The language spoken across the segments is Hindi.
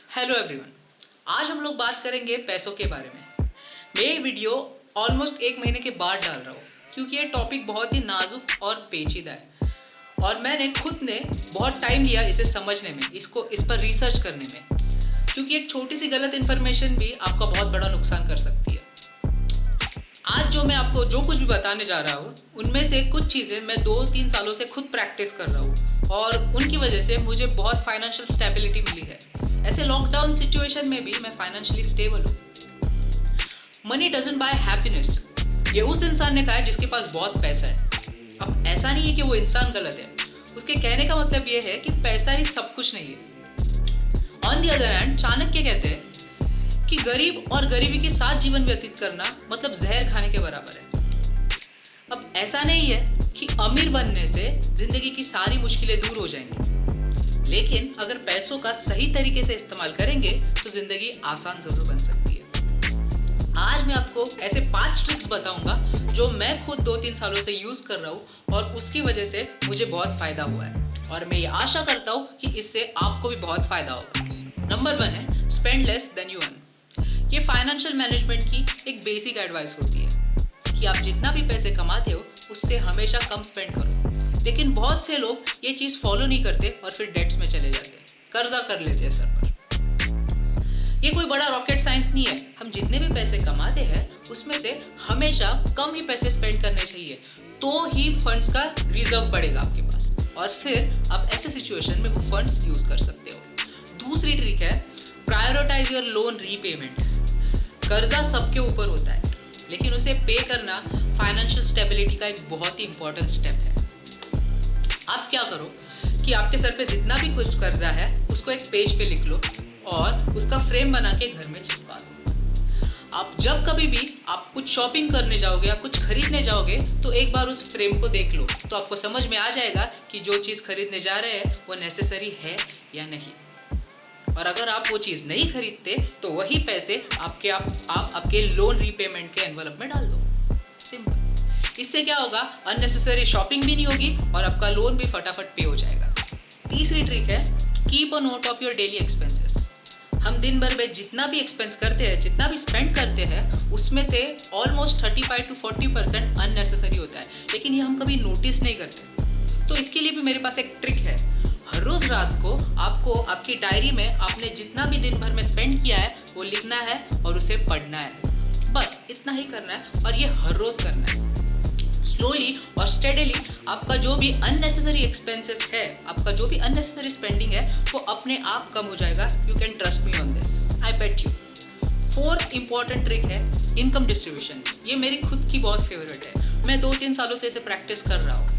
हेलो एवरीवन, आज हम लोग बात करेंगे पैसों के बारे में। मैं ये वीडियो ऑलमोस्ट 1 महीने के बाद डाल रहा हूँ क्योंकि ये टॉपिक बहुत ही नाजुक और पेचीदा है और मैंने खुद ने बहुत टाइम लिया इसे समझने में, इस पर रिसर्च करने में, क्योंकि एक छोटी सी गलत इन्फॉर्मेशन भी आपका बहुत बड़ा नुकसान कर सकती है। आज जो मैं आपको जो कुछ भी बताने जा रहा हूँ उनमें से कुछ चीज़ें मैं 2-3 सालों से खुद प्रैक्टिस कर रहा हूँ और उनकी वजह से मुझे बहुत फाइनेंशियल स्टेबिलिटी मिली है। ऐसे लॉकडाउन सिचुएशन में भी मैं फाइनेंशियली स्टेबल हूँ। मनी डजंट बाय हैप्पीनेस, ये उस इंसान ने कहा है जिसके पास बहुत पैसा है। अब ऐसा नहीं है कि वो इंसान गलत है, उसके कहने का मतलब ये है कि पैसा ही सब कुछ नहीं है। On the other hand, Chanakya कहते हैं कि गरीब और गरीबी के साथ जीवन व्यतीत करना मतलब जहर खाने के बराबर है। अब ऐसा नहीं है कि अमीर बनने से जिंदगी की सारी मुश्किलें दूर हो जाएंगी, लेकिन अगर पैसों का सही तरीके से इस्तेमाल करेंगे तो जिंदगी आसान जरूर बन सकती है। आज मैं आपको ऐसे 5 ट्रिक्स बताऊंगा जो मैं खुद 2-3 सालों से यूज कर रहा हूँ और उसकी वजह से मुझे बहुत फायदा हुआ है और मैं ये आशा करता हूँ कि इससे आपको भी बहुत फायदा होगा। नंबर 1 है spend less than you earn. ये फाइनेंशियल मैनेजमेंट की एक बेसिक एडवाइस होती है कि आप जितना भी पैसे कमाते हो उससे हमेशा कम स्पेंड करो, लेकिन बहुत से लोग ये चीज़ फॉलो नहीं करते और फिर डेट्स में चले जाते हैं, कर्जा कर लेते हैं सर पर। ये कोई बड़ा रॉकेट साइंस नहीं है। हम जितने भी पैसे कमाते हैं उसमें से हमेशा कम ही पैसे स्पेंड करने चाहिए, तो ही फंड्स का रिजर्व बढ़ेगा आपके पास और फिर आप ऐसे सिचुएशन में वो फंड्स यूज कर सकते हो। दूसरी ट्रिक है प्रायोरिटाइज योर लोन रीपेमेंट। कर्जा सबके ऊपर होता है, लेकिन उसे पे करना फाइनेंशियल स्टेबिलिटी का एक बहुत ही इंपॉर्टेंट स्टेप है। आप क्या करो कि आपके सर पे जितना भी कुछ कर्जा है उसको एक पेज पे लिख लो और उसका फ्रेम बना के घर में चिपका दो। आप जब कभी भी आप कुछ शॉपिंग करने जाओगे या कुछ खरीदने जाओगे तो एक बार उस फ्रेम को देख लो, तो आपको समझ में आ जाएगा कि जो चीज़ खरीदने जा रहे हैं वो नेसेसरी है या नहीं। और अगर आप वो चीज़ नहीं खरीदते तो वही पैसे आप आपके लोन रीपेमेंट के एनवलप में डाल दो। सिंपल। इससे क्या होगा, अननेसेसरी शॉपिंग भी नहीं होगी और आपका लोन भी फटाफट पे हो जाएगा। तीसरी ट्रिक है keep a note of your daily expenses. हम दिन भर में जितना भी एक्सपेंस करते हैं, जितना भी स्पेंड करते हैं, उसमें से ऑलमोस्ट 35 to 40% अननेसेसरी होता है, लेकिन ये हम कभी नोटिस नहीं करते। तो इसके लिए भी मेरे पास एक ट्रिक है। हर रोज रात को आपको आपकी डायरी में आपने जितना भी दिन भर में स्पेंड किया है वो लिखना है और उसे पढ़ना है। बस इतना ही करना है और ये हर रोज करना है। स्लोली और स्टेडीली आपका जो भी अननेसेसरी एक्सपेंसेस है, आपका जो भी अननेसेसरी स्पेंडिंग है, वो अपने आप कम हो जाएगा। You can trust me on this, I bet you. 4th important trick है इनकम डिस्ट्रीब्यूशन। ये मेरी खुद की बहुत फेवरेट है। मैं 2-3 सालों से इसे प्रैक्टिस कर रहा हूँ।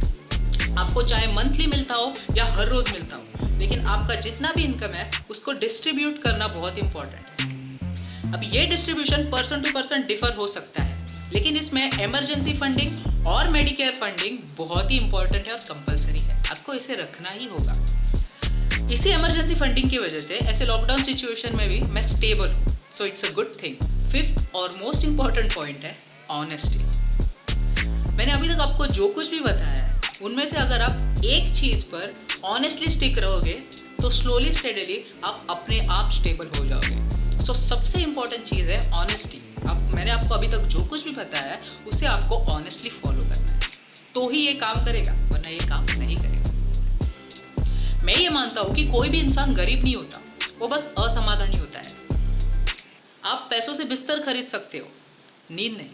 आपको चाहे मंथली मिलता हो या हर रोज मिलता हो, लेकिन आपका जितना भी इनकम है उसको डिस्ट्रीब्यूट करना बहुत इंपॉर्टेंट है। अब ये distribution person to person differ हो सकता है, लेकिन इसमें इमरजेंसी फंडिंग और मेडिकेयर फंडिंग बहुत ही इंपॉर्टेंट है और कंपलसरी है। आपको इसे रखना ही होगा। इसी इमरजेंसी फंडिंग की वजह से ऐसे लॉकडाउन सिचुएशन में भी मैं स्टेबल हूँ, so it's a good thing. 5th और मोस्ट इंपॉर्टेंट पॉइंट है ऑनेस्टी। मैंने अभी तक आपको जो कुछ भी बताया है उनमें से अगर आप एक चीज़ पर ऑनेस्टली स्टिक रहोगे तो स्लोली स्टेडली आप अपने आप स्टेबल हो जाओगे। सो सबसे इंपॉर्टेंट चीज़ है ऑनेस्टी। मैंने आपको अभी तक जो कुछ भी बताया है उसे आपको ऑनेस्टली फॉलो करना है, तो ही ये काम करेगा, वरना ये काम नहीं करेगा। मैं ये मानता हूँ कि कोई भी इंसान गरीब नहीं होता, वो बस असमाधानी होता है। आप पैसों से बिस्तर खरीद सकते हो, नींद नहीं।